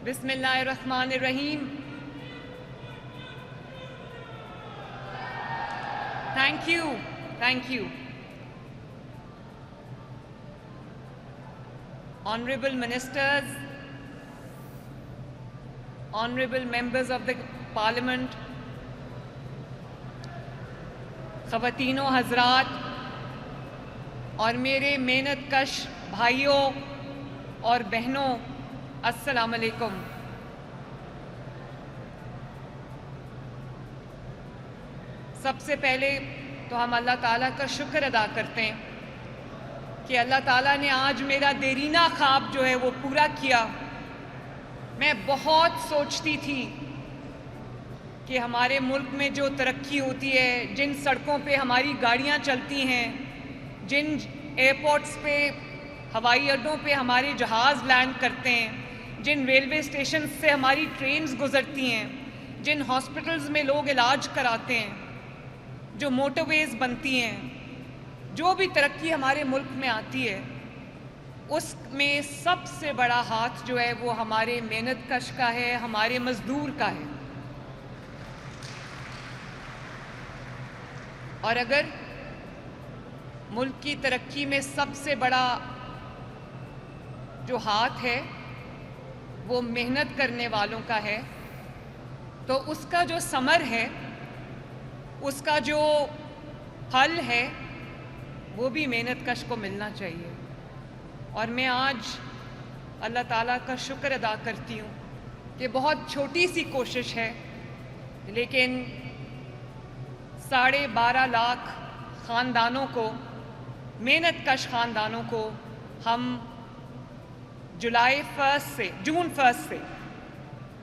بسم اللہ الرحمن الرحیم. Thank you. Thank you. Honorable Ministers, Honorable Members of the Parliament, خواتین و حضرات اور میرے محنت کش بھائیوں اور بہنوں، السلام علیکم. سب سے پہلے تو ہم اللہ تعالیٰ کا شکر ادا کرتے ہیں کہ اللہ تعالیٰ نے آج میرا دیرینہ خواب جو ہے وہ پورا کیا. میں بہت سوچتی تھی کہ ہمارے ملک میں جو ترقی ہوتی ہے، جن سڑکوں پہ ہماری گاڑیاں چلتی ہیں، جن ایئرپورٹس پہ، ہوائی اڈوں پہ ہمارے جہاز لینڈ کرتے ہیں، جن ریلوے اسٹیشنز سے ہماری ٹرینز گزرتی ہیں، جن ہاسپٹلز میں لوگ علاج کراتے ہیں، جو موٹر ویز بنتی ہیں، جو بھی ترقی ہمارے ملک میں آتی ہے، اس میں سب سے بڑا ہاتھ جو ہے وہ ہمارے محنت کش کا ہے، ہمارے مزدور کا ہے. اور اگر ملک کی ترقی میں سب سے بڑا جو ہاتھ ہے وہ محنت کرنے والوں کا ہے، تو اس کا جو ثمر ہے، اس کا جو پھل ہے، وہ بھی محنت کش کو ملنا چاہیے. اور میں آج اللہ تعالیٰ کا شکر ادا کرتی ہوں کہ بہت چھوٹی سی کوشش ہے، لیکن 12.5 لاکھ خاندانوں کو، محنت کش خاندانوں کو ہم جون 1 سے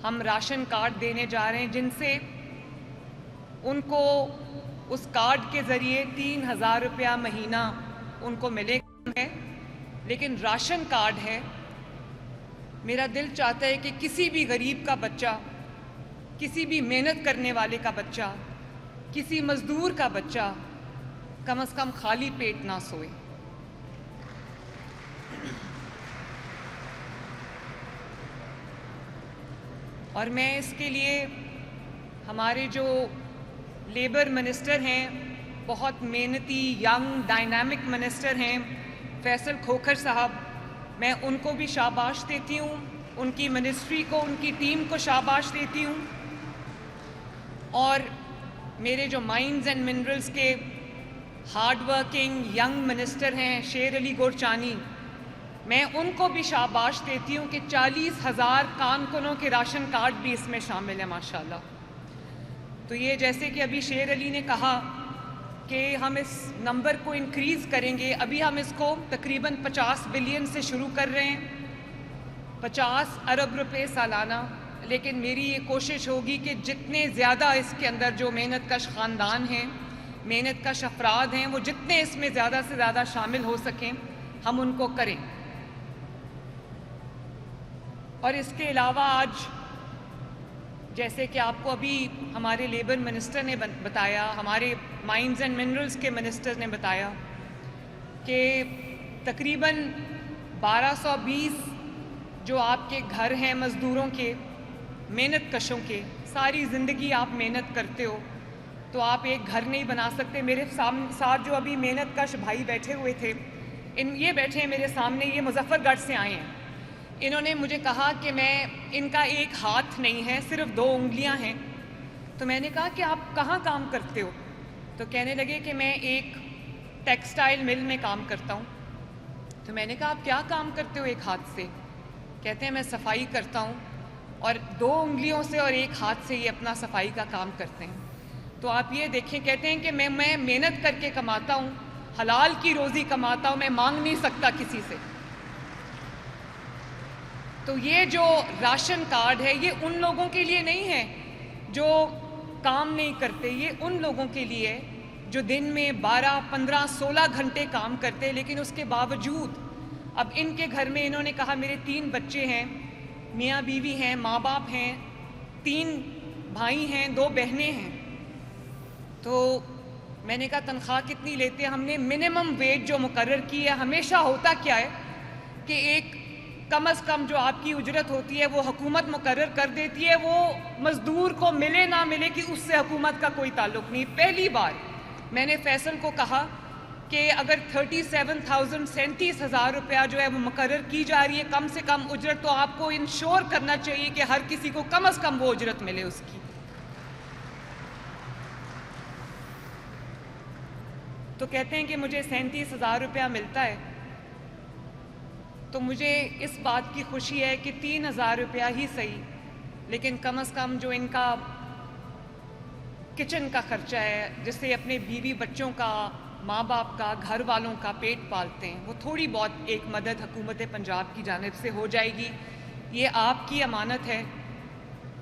ہم راشن کارڈ دینے جا رہے ہیں، جن سے ان کو اس کارڈ کے ذریعے 3,000 روپیہ مہینہ ان کو ملے گا. لیکن راشن کارڈ ہے. میرا دل چاہتا ہے کہ کسی بھی غریب کا بچہ، کسی بھی محنت کرنے والے کا بچہ، کسی مزدور کا بچہ کم از کم خالی پیٹ نہ سوئے. اور میں اس کے لیے ہمارے جو لیبر منسٹر ہیں، بہت محنتی، ینگ، ڈائنامک منسٹر ہیں، فیصل کھوکھر صاحب، میں ان کو بھی شاباش دیتی ہوں، ان کی منسٹری کو، ان کی ٹیم کو شاباش دیتی ہوں. اور میرے جو مائنز اینڈ منرلز کے ہارڈ ورکنگ ینگ منسٹر ہیں، شیر علی گورچانی، میں ان کو بھی شاباش دیتی ہوں کہ 40,000 کارکنوں کے راشن کارڈ بھی اس میں شامل ہیں ماشاءاللہ. تو یہ جیسے کہ ابھی شیر علی نے کہا کہ ہم اس نمبر کو انکریز کریں گے. ابھی ہم اس کو تقریباً 50 بلین سے شروع کر رہے ہیں، 50 ارب روپے سالانہ. لیکن میری یہ کوشش ہوگی کہ جتنے زیادہ اس کے اندر جو محنت کش خاندان ہیں، محنت کش افراد ہیں، وہ جتنے اس میں زیادہ سے زیادہ شامل ہو سکیں ہم ان کو کریں. اور اس کے علاوہ آج جیسے کہ آپ کو ابھی ہمارے لیبر منسٹر نے بتایا، ہمارے مائنز اینڈ منرلز کے منسٹر نے بتایا کہ تقریباً 1220 جو آپ کے گھر ہیں مزدوروں کے، محنت کشوں کے، ساری زندگی آپ محنت کرتے ہو تو آپ ایک گھر نہیں بنا سکتے. میرے ساتھ جو ابھی محنت کش بھائی بیٹھے ہوئے تھے، یہ بیٹھے ہیں میرے سامنے، یہ مظفر گڑھ سے آئے ہیں. انہوں نے مجھے کہا کہ ان کا ایک ہاتھ نہیں ہے، صرف 2 انگلیاں ہیں. تو میں نے کہا کہ آپ کہاں کام کرتے ہو؟ تو کہنے لگے کہ میں ایک ٹیکسٹائل مل میں کام کرتا ہوں. تو میں نے کہا آپ کیا کام کرتے ہو ایک ہاتھ سے؟ کہتے ہیں میں صفائی کرتا ہوں، اور 2 انگلیوں سے اور ایک ہاتھ سے یہ اپنا صفائی کا کام کرتے ہیں. تو آپ یہ دیکھیں، کہتے ہیں کہ میں محنت کر کے کماتا ہوں، حلال کی روزی کماتا ہوں، میں مانگ نہیں سکتا کسی سے. تو یہ جو راشن کارڈ ہے یہ ان لوگوں کے لیے نہیں ہے جو کام نہیں کرتے، یہ ان لوگوں کے لیے ہے جو دن میں 12, 15, 16 گھنٹے کام کرتے. لیکن اس کے باوجود اب ان کے گھر میں، انہوں نے کہا میرے 3 بچے ہیں، میاں بیوی ہیں، ماں باپ ہیں، 3 بھائی ہیں، 2 بہنیں ہیں. تو میں نے کہا تنخواہ کتنی لیتے ہیں؟ ہم نے منیمم ویج جو مقرر کی ہے. ہمیشہ ہوتا کیا ہے کہ ایک کم از کم جو آپ کی اجرت ہوتی ہے وہ حکومت مقرر کر دیتی ہے، وہ مزدور کو ملے نہ ملے کہ اس سے حکومت کا کوئی تعلق نہیں۔ پہلی بار میں نے فیصل کو کہا کہ اگر 37,000 روپیہ جو ہے وہ مقرر کی جا رہی ہے کم سے کم اجرت، تو آپ کو انشور کرنا چاہیے کہ ہر کسی کو کم از کم وہ اجرت ملے اس کی۔ تو کہتے ہیں کہ مجھے 37,000 روپیہ ملتا ہے، تو مجھے اس بات کی خوشی ہے کہ 3,000 روپیہ ہی صحیح، لیکن کم از کم جو ان کا کچن کا خرچہ ہے، جس سے اپنے بیوی بچوں کا، ماں باپ کا، گھر والوں کا پیٹ پالتے ہیں، وہ تھوڑی بہت ایک مدد حکومت پنجاب کی جانب سے ہو جائے گی۔ یہ آپ کی امانت ہے،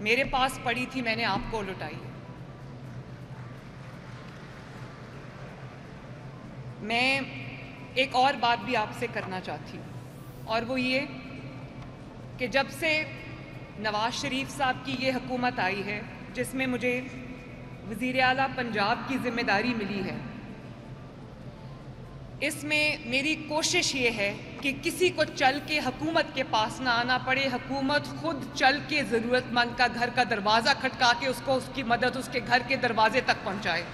میرے پاس پڑی تھی، میں نے آپ کو لوٹائی ہے۔ میں ایک اور بات بھی آپ سے کرنا چاہتی ہوں، اور وہ یہ کہ جب سے نواز شریف صاحب کی یہ حکومت آئی ہے، جس میں مجھے وزیر اعلیٰ پنجاب کی ذمہ داری ملی ہے، اس میں میری کوشش یہ ہے کہ کسی کو چل کے حکومت کے پاس نہ آنا پڑے، حکومت خود چل کے ضرورت مند کا گھر کا دروازہ کھٹکا کے اس کو اس کی مدد اس کے گھر کے دروازے تک پہنچائے۔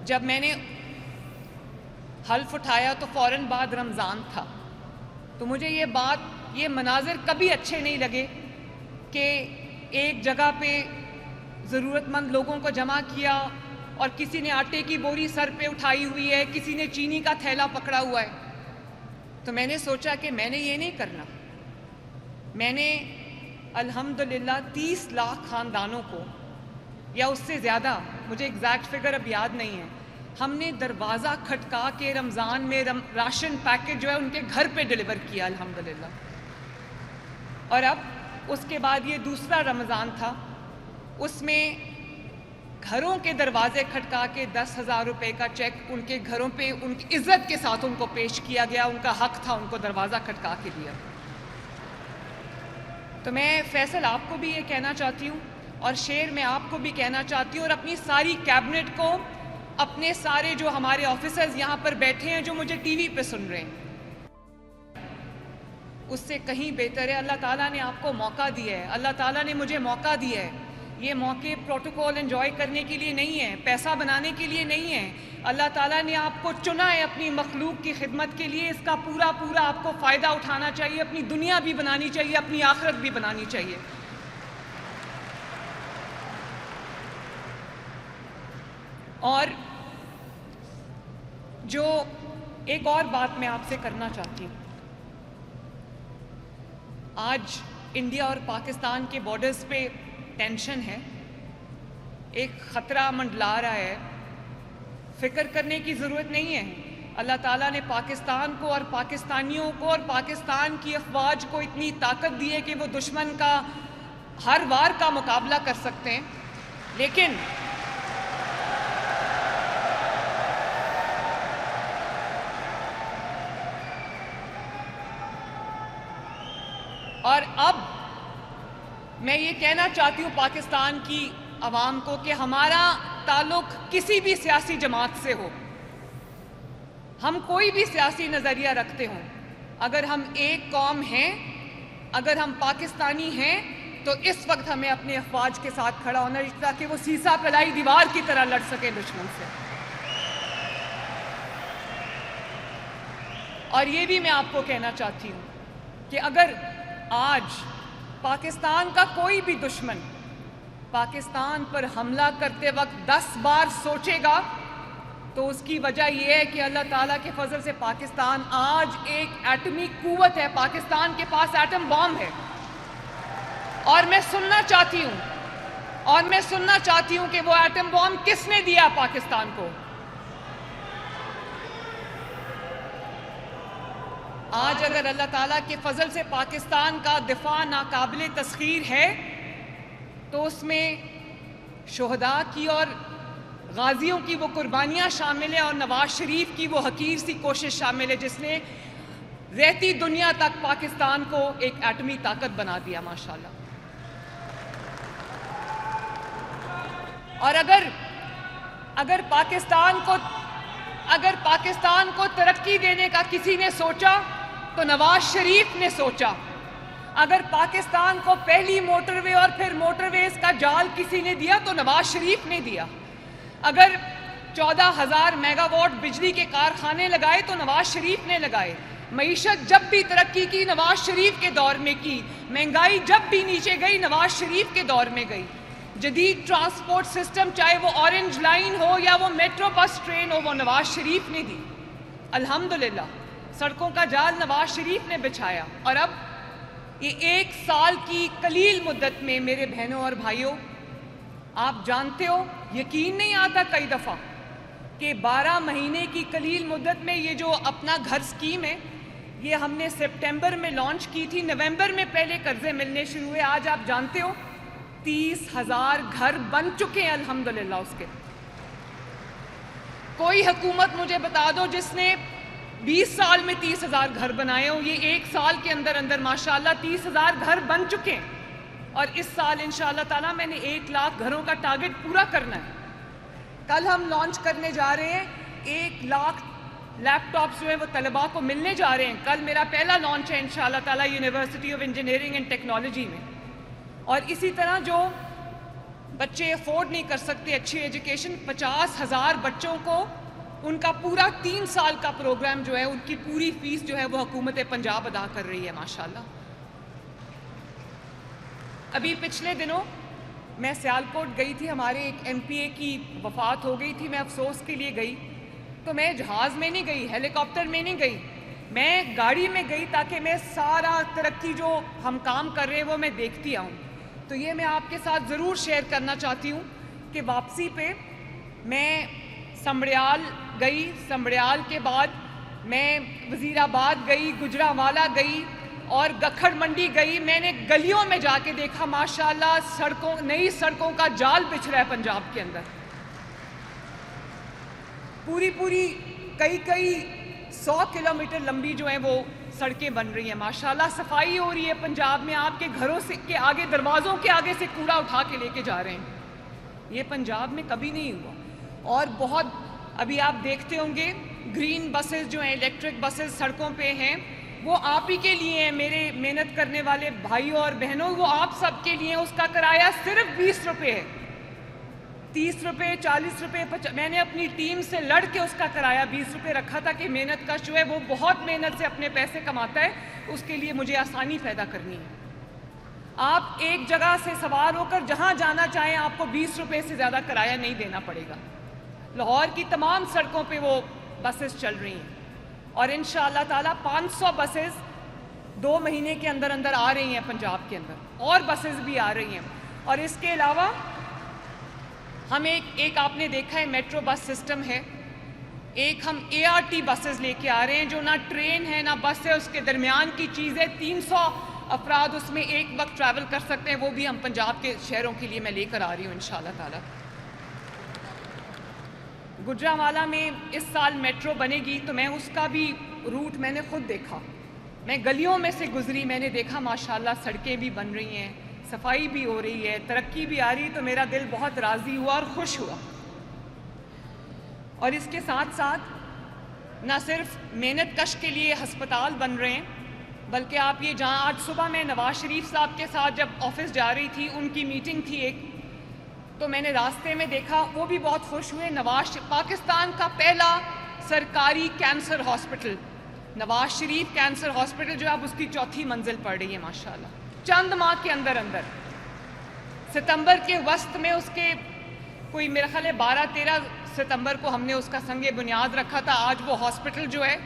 جب میں نے حلف اٹھایا تو فوراً بعد رمضان تھا، تو مجھے یہ مناظر کبھی اچھے نہیں لگے کہ ایک جگہ پہ ضرورت مند لوگوں کو جمع کیا اور کسی نے آٹے کی بوری سر پہ اٹھائی ہوئی ہے، کسی نے چینی کا تھیلا پکڑا ہوا ہے۔ تو میں نے سوچا کہ میں نے یہ نہیں کرنا۔ میں نے الحمدللہ 30 لاکھ خاندانوں کو، یا اس سے زیادہ، مجھے ایگزیکٹ فگر اب یاد نہیں ہے، ہم نے دروازہ کھٹکا کے رمضان میں راشن پیکٹ جو ہے ان کے گھر پہ ڈیلیور کیا الحمدللہ۔ اور اب اس کے بعد یہ دوسرا رمضان تھا، اس میں گھروں کے دروازے کھٹکا کے 10,000 روپے کا چیک ان کے گھروں پہ ان کی عزت کے ساتھ ان کو پیش کیا گیا، ان کا حق تھا ان کو دروازہ کھٹکا کے دیا۔ تو میں فیصل آپ کو بھی یہ کہنا چاہتی ہوں، اور شیر میں آپ کو بھی کہنا چاہتی ہوں، اور اپنی ساری کیبنٹ کو، اپنے سارے جو ہمارے آفیسرز یہاں پر بیٹھے ہیں جو مجھے ٹی وی پہ سن رہے ہیں، اس سے کہیں بہتر ہے اللہ تعالیٰ نے آپ کو موقع دیا ہے، اللہ تعالیٰ نے مجھے موقع دیا ہے۔ یہ موقع پروٹوکول انجوائے کرنے کے لیے نہیں ہے، پیسہ بنانے کے لیے نہیں ہے، اللہ تعالیٰ نے آپ کو چنا ہے اپنی مخلوق کی خدمت کے لیے۔ اس کا پورا آپ کو فائدہ اٹھانا چاہیے، اپنی دنیا بھی بنانی چاہیے، اپنی آخرت بھی بنانی چاہیے۔ اور جو ایک اور بات میں آپ سے کرنا چاہتی ہوں، آج انڈیا اور پاکستان کے بارڈرز پہ ٹینشن ہے، ایک خطرہ منڈلا رہا ہے، فکر کرنے کی ضرورت نہیں ہے۔ اللہ تعالیٰ نے پاکستان کو اور پاکستانیوں کو اور پاکستان کی افواج کو اتنی طاقت دی ہے کہ وہ دشمن کا ہر وار کا مقابلہ کر سکتے ہیں، لیکن اور اب میں یہ کہنا چاہتی ہوں پاکستان کی عوام کو کہ ہمارا تعلق کسی بھی سیاسی جماعت سے ہو، ہم کوئی بھی سیاسی نظریہ رکھتے ہوں، اگر ہم ایک قوم ہیں، اگر ہم پاکستانی ہیں، تو اس وقت ہمیں اپنے افواج کے ساتھ کھڑا ہونا ہے تاکہ وہ سیسا پلائی دیوار کی طرح لڑ سکے دشمن سے۔ اور یہ بھی میں آپ کو کہنا چاہتی ہوں کہ اگر آج پاکستان کا کوئی بھی دشمن پاکستان پر حملہ کرتے وقت 10 بار سوچے گا، تو اس کی وجہ یہ ہے کہ اللہ تعالیٰ کے فضل سے پاکستان آج ایک ایٹمی قوت ہے، پاکستان کے پاس ایٹم بام ہے۔ اور میں سننا چاہتی ہوں کہ وہ ایٹم بام کس نے دیا پاکستان کو۔ آج اگر اللہ تعالیٰ کے فضل سے پاکستان کا دفاع ناقابل تسخیر ہے، تو اس میں شہداء کی اور غازیوں کی وہ قربانیاں شامل ہیں، اور نواز شریف کی وہ حقیر سی کوشش شامل ہے جس نے رہتی دنیا تک پاکستان کو ایک ایٹمی طاقت بنا دیا ماشاءاللہ۔ اور اگر پاکستان کو اگر پاکستان کو ترقی دینے کا کسی نے سوچا تو نواز شریف نے سوچا. اگر پاکستان کو پہلی موٹر وے اور پھر موٹر ویز کا جال کسی نے دیا تو نواز شریف نے دیا. اگر 14,000 میگا واٹ بجلی کے کارخانے لگائے تو نواز شریف نے لگائے. معیشت جب بھی ترقی کی نواز شریف کے دور میں کی. مہنگائی جب بھی نیچے گئی نواز شریف کے دور میں گئی. جدید ٹرانسپورٹ سسٹم چاہے وہ اورنج لائن ہو یا وہ میٹرو بس ٹرین ہو وہ نواز شریف نے دی. الحمدللہ سڑکوں کا جال نواز شریف نے بچھایا. اور اب یہ 1 سال کی قلیل مدت میں میرے بہنوں اور بھائیوں آپ جانتے ہو یقین نہیں آتا کئی دفعہ کہ 12 مہینے کی قلیل مدت میں یہ جو اپنا گھر اسکیم ہے یہ ہم نے سپٹمبر میں لانچ کی تھی. نومبر میں پہلے قرضے ملنے شروع ہوئے. آج آپ جانتے ہو 30,000 گھر بن چکے ہیں الحمدللہ. اس کے کوئی حکومت مجھے بتا دو جس نے 20 سال میں 30,000 گھر بنائے ہوں. یہ 1 سال کے اندر اندر ماشاءاللہ 30,000 گھر بن چکے ہیں. اور اس سال انشاءاللہ تعالیٰ میں نے 1 لاکھ گھروں کا ٹارگٹ پورا کرنا ہے. کل ہم لانچ کرنے جا رہے ہیں 1 لاکھ لیپ ٹاپس جو ہیں وہ طلباء کو ملنے جا رہے ہیں. کل میرا پہلا لانچ ہے انشاءاللہ تعالیٰ university of engineering and technology میں. اور اسی طرح جو بچے افورڈ نہیں کر سکتے اچھی ایجوکیشن 50,000 بچوں کو ان کا پورا 3 سال کا پروگرام جو ہے ان کی پوری فیس جو ہے وہ حکومت پنجاب ادا کر رہی ہے ماشاءاللہ. ابھی پچھلے دنوں میں سیالکوٹ گئی تھی. ہمارے ایک ایم پی اے کی وفات ہو گئی تھی. میں افسوس کے لیے گئی تو میں جہاز میں نہیں گئی, ہیلی کاپٹر میں نہیں گئی, میں گاڑی میں گئی تاکہ میں سارا ترقی جو ہم کام کر رہے ہیں وہ میں دیکھتی آؤں. تو یہ میں آپ کے ساتھ ضرور شیئر کرنا چاہتی ہوں کہ واپسی پہ میں سمڑیال گئی. سمڑیال کے بعد میں وزیر آباد گئی, گجرانوالہ گئی اور گکھڑ منڈی گئی. میں نے گلیوں میں جا کے دیکھا ماشاءاللہ نئی سڑکوں کا جال بچھ رہا ہے پنجاب کے اندر. پوری کئی 100 کلومیٹر لمبی جو ہیں وہ سڑکیں بن رہی ہیں ماشاءاللہ. صفائی ہو رہی ہے پنجاب میں. آپ کے گھروں سے کے آگے دروازوں کے آگے سے کوڑا اٹھا کے لے کے جا رہے ہیں. یہ پنجاب میں کبھی نہیں ہوا. اور بہت ابھی آپ دیکھتے ہوں گے گرین بسز جو ہیں الیکٹرک بسز سڑکوں پہ ہیں وہ آپ ہی کے لیے ہیں میرے محنت کرنے والے بھائیوں اور بہنوں. وہ آپ سب کے لیے. اس کا کرایہ صرف 20 روپے ہے. 30 روپے 40 روپے میں نے اپنی ٹیم سے لڑ کے اس کا کرایہ 20 روپے رکھا تھا کہ محنت کش جو ہے وہ بہت محنت سے اپنے پیسے کماتا ہے. اس کے لیے مجھے آسانی پیدا کرنی ہے. آپ ایک جگہ سے سوار ہو کر جہاں جانا چاہیں آپ کو 20 روپے سے زیادہ کرایہ نہیں دینا پڑے گا. لاہور کی تمام سڑکوں پہ وہ بسز چل رہی ہیں اور انشاءاللہ تعالیٰ 500 بسز 2 مہینے کے اندر اندر آ رہی ہیں پنجاب کے اندر. اور بسز بھی آ رہی ہیں. اور اس کے علاوہ ہم ایک آپ نے دیکھا ہے میٹرو بس سسٹم ہے. ایک ہم ART بسز لے کے آ رہے ہیں جو نہ ٹرین ہے نہ بس ہے, اس کے درمیان کی چیز ہے. 300 افراد اس میں ایک وقت ٹریول کر سکتے ہیں. وہ بھی ہم پنجاب کے شہروں کے لیے میں لے کر آ رہی ہوں انشاءاللہ تعالیٰ. گجرانوالہ میں اس سال میٹرو بنے گی تو میں اس کا بھی روٹ میں نے خود دیکھا. میں گلیوں میں سے گزری, میں نے دیکھا ماشاءاللہ سڑکیں بھی بن رہی ہیں, صفائی بھی ہو رہی ہے, ترقی بھی آ رہی. تو میرا دل بہت راضی ہوا اور خوش ہوا. اور اس کے ساتھ ساتھ نہ صرف محنت کش کے لیے ہسپتال بن رہے ہیں بلکہ آپ یہ جہاں آج صبح میں نواز شریف صاحب کے ساتھ جب آفس جا رہی تھی ان کی میٹنگ تھی ایک, تو میں نے راستے میں دیکھا وہ بھی بہت خوش ہوئے. پاکستان کا پہلا سرکاری cancer hospital Nawaz Sharif cancer hospital جو اب اس کی 4تھی منزل پڑ رہی ہے ماشاءاللہ. چند ماہ کے اندر ستمبر کے وسط میں اس کے کوئی میرا خیال ہے 12-13 ستمبر کو ہم نے اس کا سنگ بنیاد رکھا تھا. آج وہ ہاسپٹل جو ہے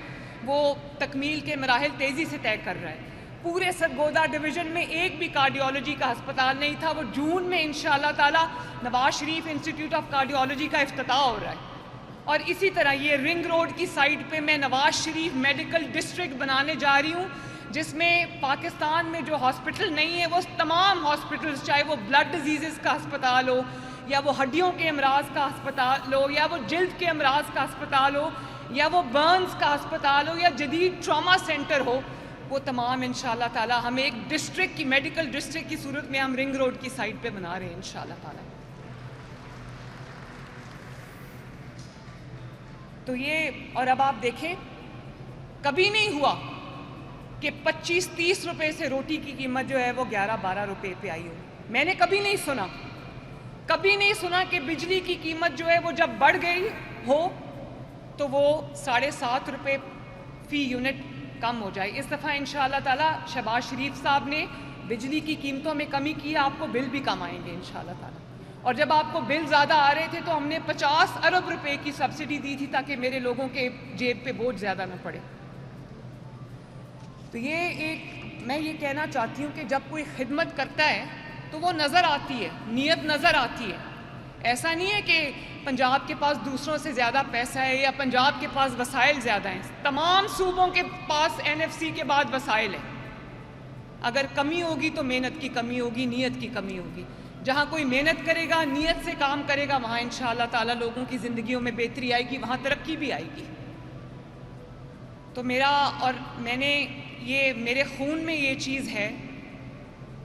وہ تکمیل کے مراحل تیزی سے طے کر رہا ہے. پورے سرگودا ڈویژن میں ایک بھی کارڈیولوجی کا ہسپتال نہیں تھا. وہ جون میں انشاءاللہ تعالی Nawaz Sharif institute of cardiology کا افتتاح ہو رہا ہے. اور اسی طرح یہ رنگ روڈ کی سائڈ پہ میں نواز شریف میڈیکل ڈسٹرکٹ بنانے جا رہی ہوں جس میں پاکستان میں جو ہاسپٹل نہیں ہے وہ تمام ہاسپٹلز, چاہے وہ بلڈ ڈیزیزز کا ہسپتال ہو یا وہ ہڈیوں کے امراض کا ہسپتال ہو یا وہ جلد کے امراض کا ہسپتال ہو یا وہ برنز کا ہسپتال ہو یا جدید ٹراما سینٹر ہو, وہ تمام انشاءاللہ تعالی ہم ایک ڈسٹرکٹ کی میڈیکل ڈسٹرکٹ کی صورت میں ہم رنگ روڈ کی سائٹ پہ بنا رہے ہیں انشاءاللہ تعالی. تو یہ، اور اب آپ دیکھیں کبھی نہیں ہوا کہ 25-30 روپے سے روٹی کی قیمت جو ہے وہ 11-12 روپے پہ آئی ہو. میں نے کبھی نہیں سنا کہ بجلی کی قیمت جو ہے وہ جب بڑھ گئی ہو تو وہ 7.5 روپے فی یونٹ کم ہو جائے. اس دفعہ انشاءاللہ تعالیٰ شہباز شریف صاحب نے بجلی کی قیمتوں میں کمی کی، آپ کو بل بھی کم آئیں گے انشاءاللہ تعالیٰ. اور جب آپ کو بل زیادہ آ رہے تھے تو ہم نے 50 ارب روپے کی سبسڈی دی تھی تاکہ میرے لوگوں کے جیب پہ بوجھ زیادہ نہ پڑے. تو میں یہ کہنا چاہتی ہوں کہ جب کوئی خدمت کرتا ہے تو وہ نظر آتی ہے، نیت نظر آتی ہے. ایسا نہیں ہے کہ پنجاب کے پاس دوسروں سے زیادہ پیسہ ہے یا پنجاب کے پاس وسائل زیادہ ہیں. تمام صوبوں کے پاس NFC کے بعد وسائل ہیں. اگر کمی ہوگی تو محنت کی کمی ہوگی، نیت کی کمی ہوگی. جہاں کوئی محنت کرے گا، نیت سے کام کرے گا، وہاں انشاءاللہ تعالیٰ لوگوں کی زندگیوں میں بہتری آئے گی، وہاں ترقی بھی آئے گی. تو میرے خون میں یہ چیز ہے.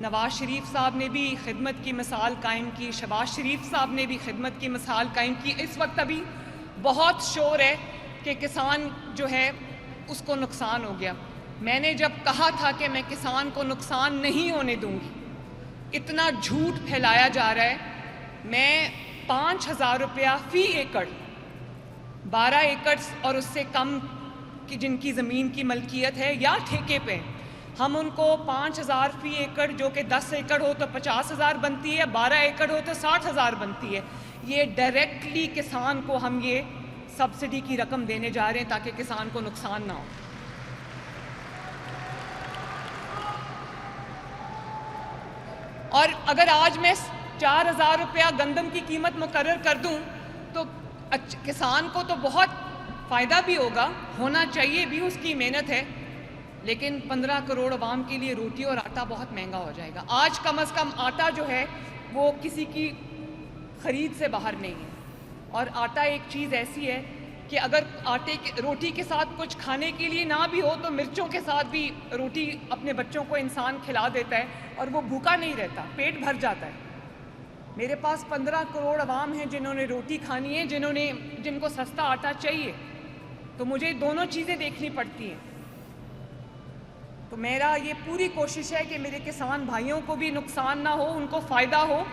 نواز شریف صاحب نے بھی خدمت کی مثال قائم کی، شہباز شریف صاحب نے بھی خدمت کی مثال قائم کی. اس وقت ابھی بہت شور ہے کہ کسان جو ہے اس کو نقصان ہو گیا. میں نے جب کہا تھا کہ میں کسان کو نقصان نہیں ہونے دوں گی، اتنا جھوٹ پھیلایا جا رہا ہے. میں 5,000 روپیہ فی ایکڑ 12 ایکڑ اور اس سے کم کی جن کی زمین کی ملکیت ہے یا ٹھیکے پہ، ہم ان کو 5,000 فی ایکڑ، جو کہ 10 ایکڑ ہو تو 50,000 بنتی ہے، 12 ایکڑ ہو تو 60,000 بنتی ہے. یہ ڈائریکٹلی کسان کو ہم یہ سبسڈی کی رقم دینے جا رہے ہیں تاکہ کسان کو نقصان نہ ہو. اور اگر آج میں 4,000 روپیہ گندم کی قیمت مقرر کر دوں تو کسان کو تو بہت فائدہ بھی ہوگا، ہونا چاہیے بھی، اس کی محنت ہے. لیکن 15 کروڑ عوام کے لیے روٹی اور آٹا بہت مہنگا ہو جائے گا. آج کم از کم آٹا جو ہے وہ کسی کی خرید سے باہر نہیں ہے. اور آٹا ایک چیز ایسی ہے کہ اگر روٹی کے ساتھ کچھ کھانے کے لیے نہ بھی ہو تو مرچوں کے ساتھ بھی روٹی اپنے بچوں کو انسان کھلا دیتا ہے اور وہ بھوکا نہیں رہتا، پیٹ بھر جاتا ہے. میرے پاس 15 کروڑ عوام ہیں جنہوں نے روٹی کھانی ہے، جن کو سستا آٹا چاہیے. تو مجھے دونوں چیزیں دیکھنی پڑتی ہیں. تو میرا یہ پوری کوشش ہے کہ میرے کسان بھائیوں کو بھی نقصان نہ ہو، ان کو فائدہ ہو،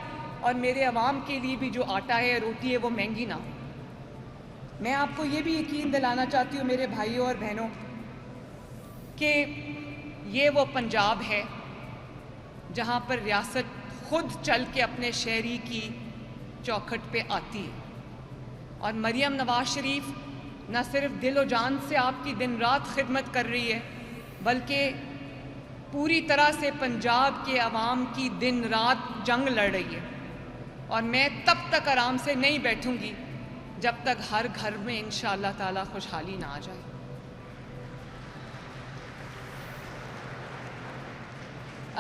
اور میرے عوام کے لیے بھی جو آٹا ہے، روٹی ہے، وہ مہنگی نہ ہو. میں آپ کو یہ بھی یقین دلانا چاہتی ہوں میرے بھائیوں اور بہنوں کہ یہ وہ پنجاب ہے جہاں پر ریاست خود چل کے اپنے شہری کی چوکھٹ پہ آتی ہے. اور مریم نواز شریف نہ صرف دل و جان سے آپ کی دن رات خدمت کر رہی ہے، بلکہ پوری طرح سے پنجاب کے عوام کی دن رات جنگ لڑ رہی ہے. اور میں تب تک آرام سے نہیں بیٹھوں گی جب تک ہر گھر میں انشاءاللہ تعالیٰ خوشحالی نہ آ جائے.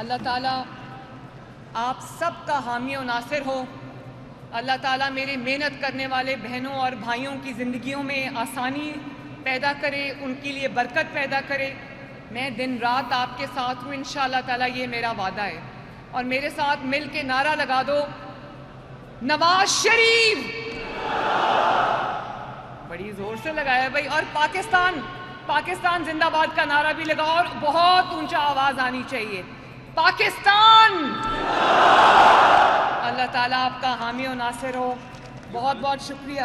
اللہ تعالیٰ آپ سب کا حامی و ناصر ہو. اللہ تعالیٰ میرے محنت کرنے والے بہنوں اور بھائیوں کی زندگیوں میں آسانی پیدا کرے، ان کے لیے برکت پیدا کرے. میں دن رات آپ کے ساتھ ہوں انشاءاللہ تعالیٰ، یہ میرا وعدہ ہے. اور میرے ساتھ مل کے نعرہ لگا دو، نواز شریف. بڑی زور سے لگایا بھائی. اور پاکستان زندہ باد کا نعرہ بھی لگاؤ، اور بہت اونچا آواز آنی چاہیے، پاکستان. اللہ تعالیٰ آپ کا حامی و ناصر ہو. بہت بہت شکریہ.